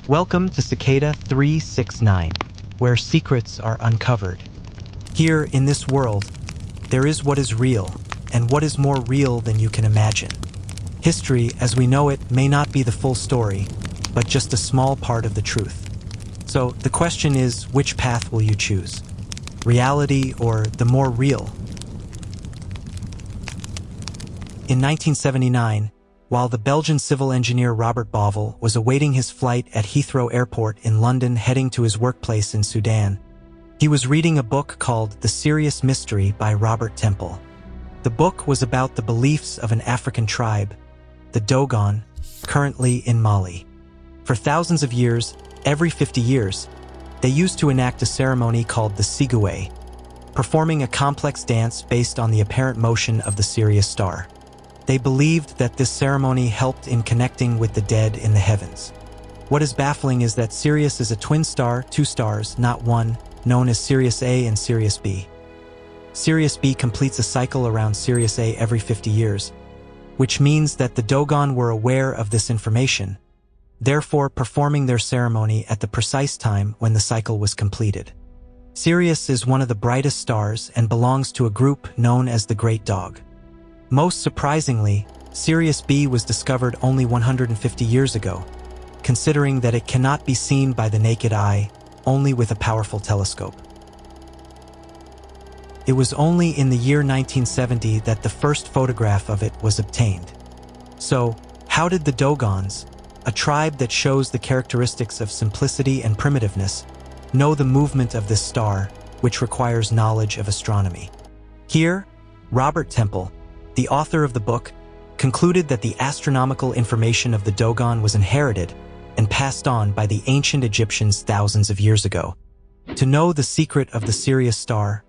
Welcome to Cicada 369, where secrets are uncovered. Here, in this world, there is what is real, and what is more real than you can imagine. History, as we know it, may not be the full story, but just a small part of the truth. So, the question is, which path will you choose? Reality or the more real? In 1979, while the Belgian civil engineer Robert Bauval was awaiting his flight at Heathrow Airport in London heading to his workplace in Sudan, he was reading a book called The Sirius Mystery by Robert Temple. The book was about the beliefs of an African tribe, the Dogon, currently in Mali. For thousands of years, every 50 years, they used to enact a ceremony called the Sigoué, performing a complex dance based on the apparent motion of the Sirius star. They believed that this ceremony helped in connecting with the dead in the heavens. What is baffling is that Sirius is a twin star, two stars, not one, known as Sirius A and Sirius B. Sirius B completes a cycle around Sirius A every 50 years, which means that the Dogon were aware of this information, therefore performing their ceremony at the precise time when the cycle was completed. Sirius is one of the brightest stars and belongs to a group known as the Great Dog. Most surprisingly, Sirius B was discovered only 150 years ago, considering that it cannot be seen by the naked eye, only with a powerful telescope. It was only in the year 1970 that the first photograph of it was obtained. So, how did the Dogons, a tribe that shows the characteristics of simplicity and primitiveness, know the movement of this star, which requires knowledge of astronomy? Here, Robert Temple, the author of the book, concluded that the astronomical information of the Dogon was inherited and passed on by the ancient Egyptians thousands of years ago. To know the secret of the Sirius star,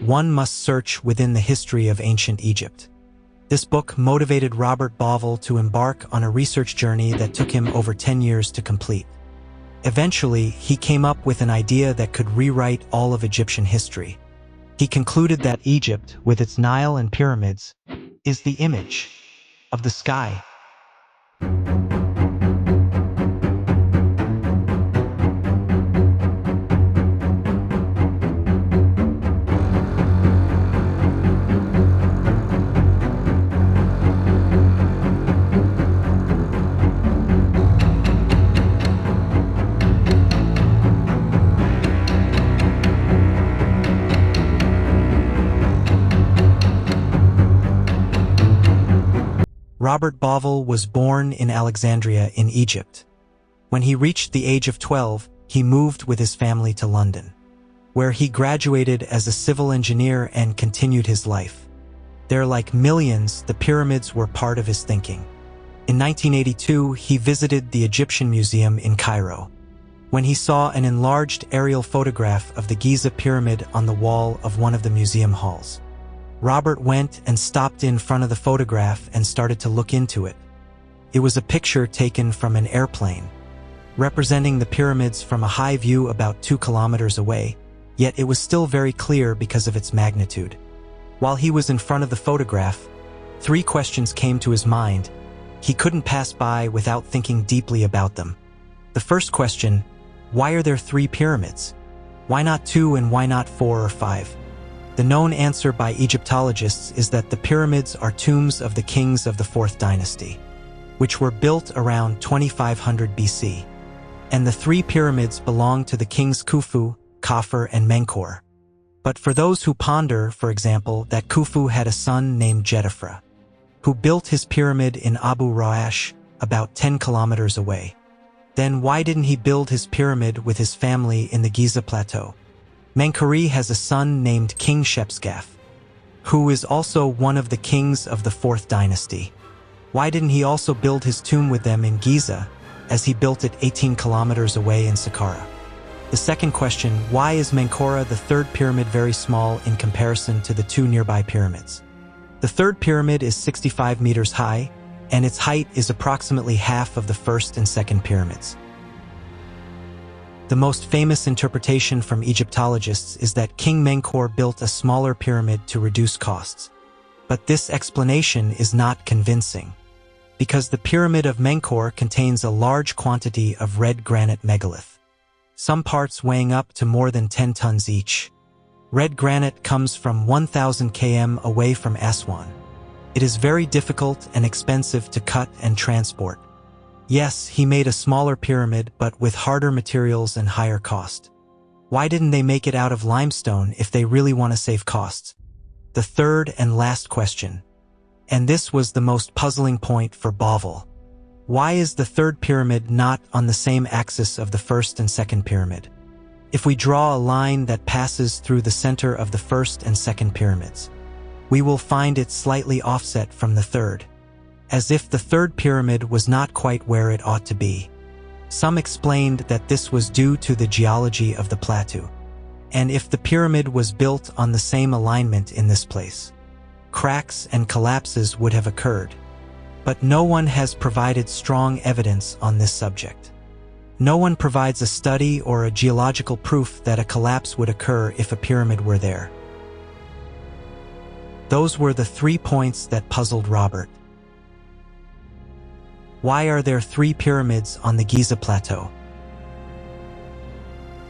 one must search within the history of ancient Egypt. This book motivated Robert Bauval to embark on a research journey that took him over 10 years to complete. Eventually, he came up with an idea that could rewrite all of Egyptian history. He concluded that Egypt, with its Nile and pyramids, is the image of the sky. Robert Bauval was born in Alexandria in Egypt. When he reached the age of 12, he moved with his family to London, where he graduated as a civil engineer and continued his life. There, like millions, the pyramids were part of his thinking. In 1982, he visited the Egyptian Museum in Cairo, when he saw an enlarged aerial photograph of the Giza Pyramid on the wall of one of the museum halls. Robert went and stopped in front of the photograph and started to look into it. It was a picture taken from an airplane, representing the pyramids from a high view about 2 kilometers away, yet it was still very clear because of its magnitude. While he was in front of the photograph, 3 questions came to his mind. He couldn't pass by without thinking deeply about them. The first question, why are there 3 pyramids? Why not 2 and why not 4 or 5? The known answer by Egyptologists is that the pyramids are tombs of the kings of the 4th dynasty, which were built around 2500 BC. And the 3 pyramids belong to the kings Khufu, Khafre, and Menkaure. But for those who ponder, for example, that Khufu had a son named Jedefre, who built his pyramid in Abu Rawash, about 10 kilometers away, then why didn't he build his pyramid with his family in the Giza Plateau? Menkaure has a son named King Shepsgaf, who is also one of the kings of the 4th dynasty. Why didn't he also build his tomb with them in Giza, as he built it 18 kilometers away in Saqqara? The second question, why is Menkaure the 3rd pyramid very small in comparison to the 2 nearby pyramids? The 3rd pyramid is 65 meters high, and its height is approximately half of the 1st and 2nd pyramids. The most famous interpretation from Egyptologists is that King Menkaure built a smaller pyramid to reduce costs. But this explanation is not convincing. because the Pyramid of Menkaure contains a large quantity of red granite megalith, some parts weighing up to more than 10 tons each. Red granite comes from 1,000 km away from Aswan. It is very difficult and expensive to cut and transport. Yes, he made a smaller pyramid, but with harder materials and higher cost. Why didn't they make it out of limestone if they really want to save costs? The third and last question, and this was the most puzzling point for Bauval. Why is the third pyramid not on the same axis of the first and second pyramid? If we draw a line that passes through the center of the first and second pyramids, we will find it slightly offset from the third, as if the third pyramid was not quite where it ought to be. Some explained that this was due to the geology of the plateau, and if the pyramid was built on the same alignment in this place, cracks and collapses would have occurred. But no one has provided strong evidence on this subject. No one provides a study or a geological proof that a collapse would occur if a pyramid were there. Those were the 3 points that puzzled Robert. Why are there 3 pyramids on the Giza Plateau?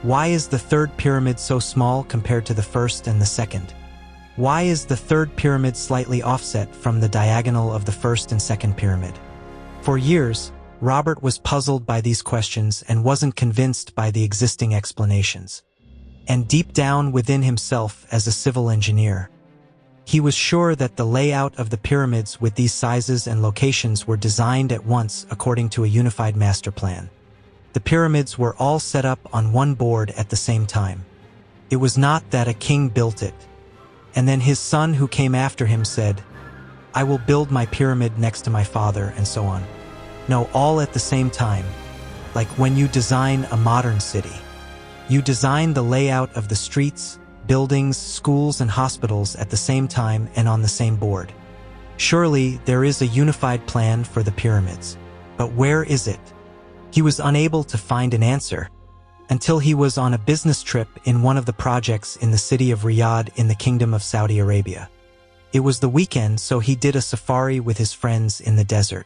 Why is the third pyramid so small compared to the first and the second? Why is the third pyramid slightly offset from the diagonal of the first and second pyramid? For years, Robert was puzzled by these questions and wasn't convinced by the existing explanations. And deep down within himself as a civil engineer, he was sure that the layout of the pyramids with these sizes and locations were designed at once according to a unified master plan. The pyramids were all set up on one board at the same time. It was not that a king built it, and then his son who came after him said, "I will build my pyramid next to my father," and so on. No, all at the same time. Like when you design a modern city, you design the layout of the streets, buildings, schools, and hospitals at the same time and on the same board. Surely there is a unified plan for the pyramids. But where is it? He was unable to find an answer until he was on a business trip in one of the projects in the city of Riyadh in the Kingdom of Saudi Arabia. It was the weekend, so he did a safari with his friends in the desert.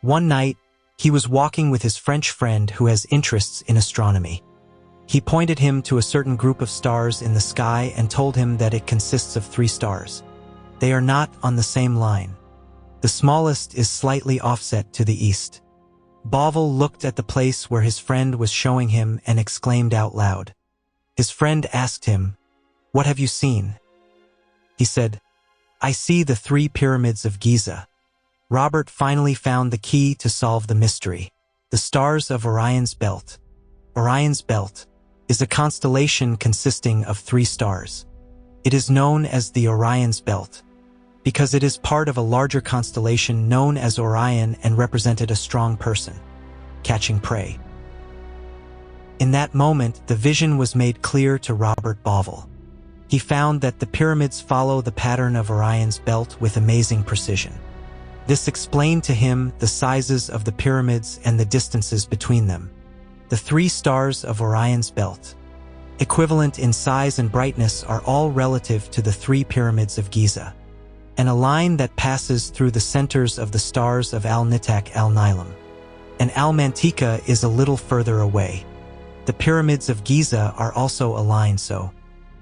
One night, he was walking with his French friend who has interests in astronomy. He pointed him to a certain group of stars in the sky and told him that it consists of 3 stars. They are not on the same line. The smallest is slightly offset to the east. Bauval looked at the place where his friend was showing him and exclaimed out loud. His friend asked him, "What have you seen?" He said, "I see the 3 pyramids of Giza." Robert finally found the key to solve the mystery: the stars of Orion's belt. Orion's belt is a constellation consisting of 3 stars. It is known as the Orion's belt because it is part of a larger constellation known as Orion and represented a strong person catching prey. In that moment, the vision was made clear to Robert Bauval. He found that the pyramids follow the pattern of Orion's belt with amazing precision. This explained to him the sizes of the pyramids and the distances between them. The 3 stars of Orion's belt, equivalent in size and brightness, are all relative to the 3 pyramids of Giza, and a line that passes through the centers of the stars of Al-Nitak Al-Nilam and Al-Mantika is a little further away. The pyramids of Giza are also aligned so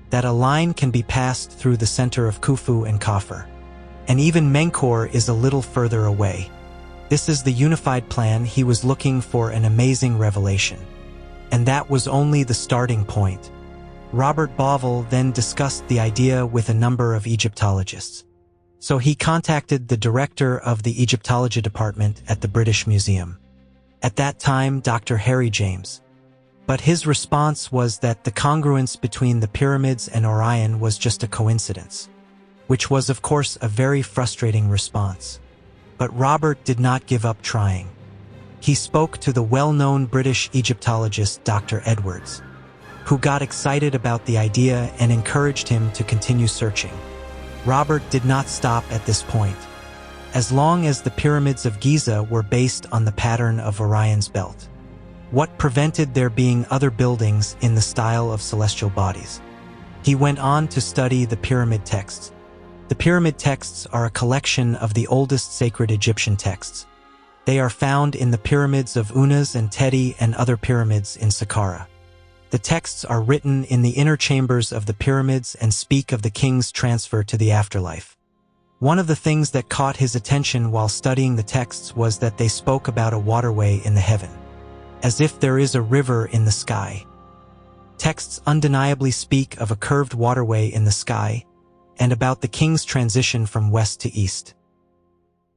that a line can be passed through the center of Khufu and Khafre, and even Menkaure is a little further away. This is the unified plan he was looking for, an amazing revelation. And that was only the starting point. Robert Bauval then discussed the idea with a number of Egyptologists. So he contacted the director of the Egyptology department at the British Museum, at that time Dr. Harry James. But his response was that the congruence between the pyramids and Orion was just a coincidence, which was of course a very frustrating response. But Robert did not give up trying. He spoke to the well-known British Egyptologist Dr. Edwards, who got excited about the idea and encouraged him to continue searching. Robert did not stop at this point. As long as the pyramids of Giza were based on the pattern of Orion's belt, what prevented there being other buildings in the style of celestial bodies? He went on to study the pyramid texts. The pyramid texts are a collection of the oldest sacred Egyptian texts, They are found in the pyramids of Unas and Teti and other pyramids in Saqqara. The texts are written in the inner chambers of the pyramids and speak of the king's transfer to the afterlife. One of the things that caught his attention while studying the texts was that they spoke about a waterway in the heaven, as if there is a river in the sky. Texts undeniably speak of a curved waterway in the sky and about the king's transition from west to east,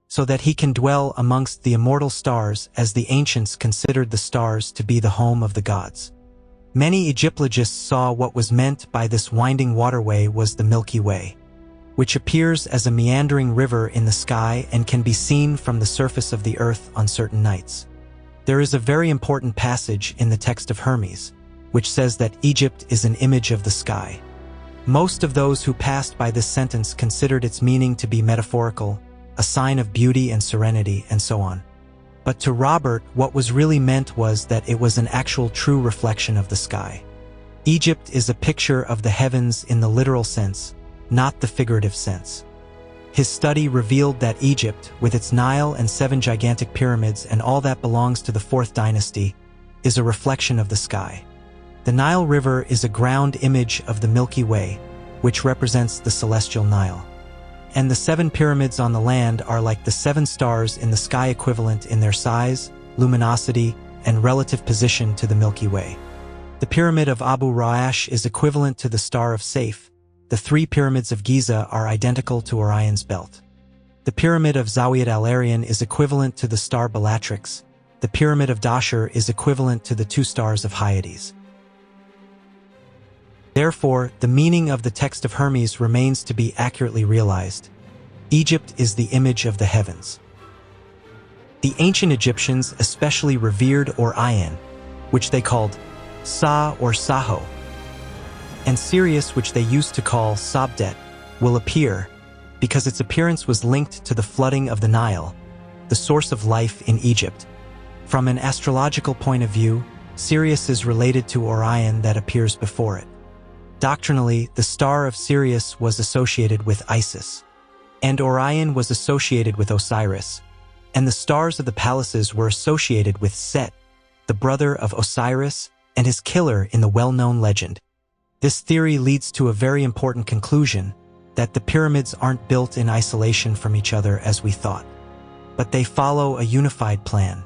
so that he can dwell amongst the immortal stars, as the ancients considered the stars to be the home of the gods. Many Egyptologists saw what was meant by this winding waterway was the Milky Way, which appears as a meandering river in the sky and can be seen from the surface of the earth on certain nights. There is a very important passage in the text of Hermes, which says that Egypt is an image of the sky. Most of those who passed by this sentence considered its meaning to be metaphorical, a sign of beauty and serenity, and so on. But to Robert, what was really meant was that it was an actual true reflection of the sky. Egypt is a picture of the heavens in the literal sense, not the figurative sense. His study revealed that Egypt, with its Nile and 7 gigantic pyramids and all that belongs to the 4th dynasty, is a reflection of the sky. The Nile River is a ground image of the Milky Way, which represents the celestial Nile. And the 7 pyramids on the land are like the 7 stars in the sky, equivalent in their size, luminosity, and relative position to the Milky Way. The pyramid of Abu Ra'ash is equivalent to the star of Saiph. The 3 pyramids of Giza are identical to Orion's belt. The pyramid of Zawiyat al-Aryan is equivalent to the star Bellatrix. The pyramid of Dashur is equivalent to the 2 stars of Hyades. Therefore, the meaning of the text of Hermes remains to be accurately realized. Egypt is the image of the heavens. The ancient Egyptians especially revered Orion, which they called Sa or Saho, and Sirius, which they used to call Sabdet, will appear because its appearance was linked to the flooding of the Nile, the source of life in Egypt. From an astrological point of view, Sirius is related to Orion that appears before it. Doctrinally, the star of Sirius was associated with Isis, and Orion was associated with Osiris, and the stars of the palaces were associated with Set, the brother of Osiris and his killer in the well-known legend. This theory leads to a very important conclusion, that the pyramids aren't built in isolation from each other as we thought, but they follow a unified plan.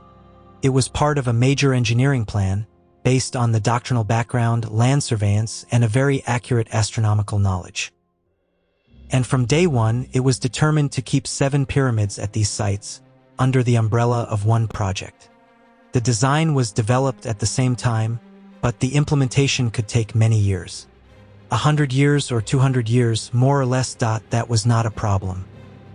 It was part of a major engineering plan, based on the doctrinal background, land surveillance, and a very accurate astronomical knowledge. And from day one, it was determined to keep 7 pyramids at these sites, under the umbrella of one project. The design was developed at the same time, but the implementation could take many years. 100 years or 200 years, more or less. That was not a problem.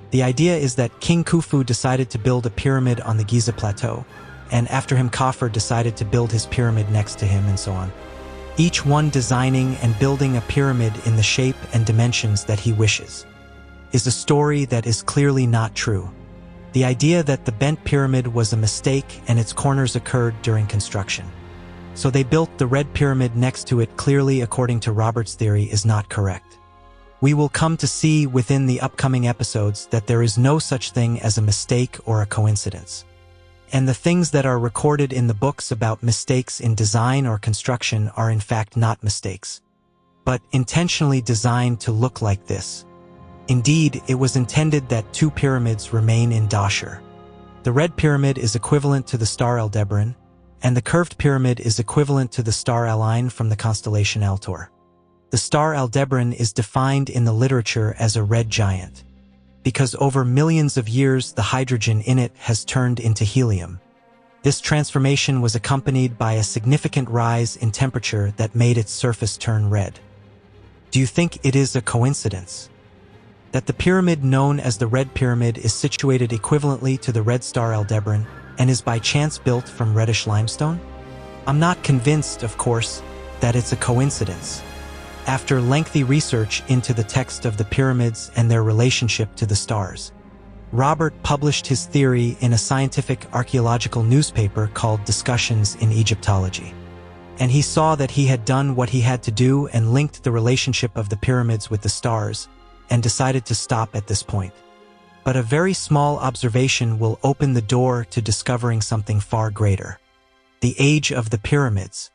The idea is that King Khufu decided to build a pyramid on the Giza Plateau, and after him Khafre decided to build his pyramid next to him, and so on. Each one designing and building a pyramid in the shape and dimensions that he wishes. Is a story that is clearly not true. The idea that the bent pyramid was a mistake and its corners occurred during construction, so they built the red pyramid next to it, clearly, according to Robert's theory, is not correct. We will come to see within the upcoming episodes that there is no such thing as a mistake or a coincidence. And the things that are recorded in the books about mistakes in design or construction are in fact not mistakes, but intentionally designed to look like this. Indeed, it was intended that 2 pyramids remain in Dashur. The red pyramid is equivalent to the star Aldebaran, and the curved pyramid is equivalent to the star Al-Ain from the constellation Altor. The star Aldebaran is defined in the literature as a red giant, because over millions of years the hydrogen in it has turned into helium. This transformation was accompanied by a significant rise in temperature that made its surface turn red. Do you think it is a coincidence that the pyramid known as the Red Pyramid is situated equivalently to the red star Aldebaran and is by chance built from reddish limestone? I'm not convinced, of course, that it's a coincidence. After lengthy research into the text of the pyramids and their relationship to the stars, Robert published his theory in a scientific archaeological newspaper called Discussions in Egyptology. And he saw that he had done what he had to do and linked the relationship of the pyramids with the stars, and decided to stop at this point. But a very small observation will open the door to discovering something far greater. The age of the pyramids.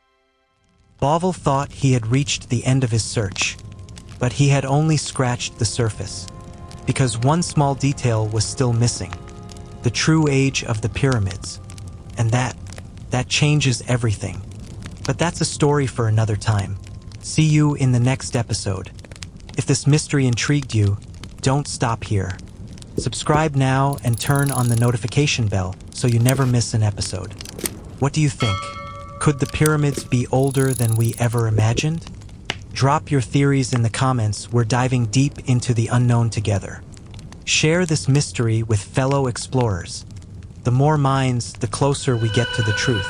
Bovell thought he had reached the end of his search, but he had only scratched the surface, because one small detail was still missing: the true age of the pyramids. And that changes everything. But that's a story for another time. See you in the next episode. If this mystery intrigued you, don't stop here. Subscribe now and turn on the notification bell so you never miss an episode. What do you think? Could the pyramids be older than we ever imagined? Drop your theories in the comments. We're diving deep into the unknown together. Share this mystery with fellow explorers. The more minds, the closer we get to the truth.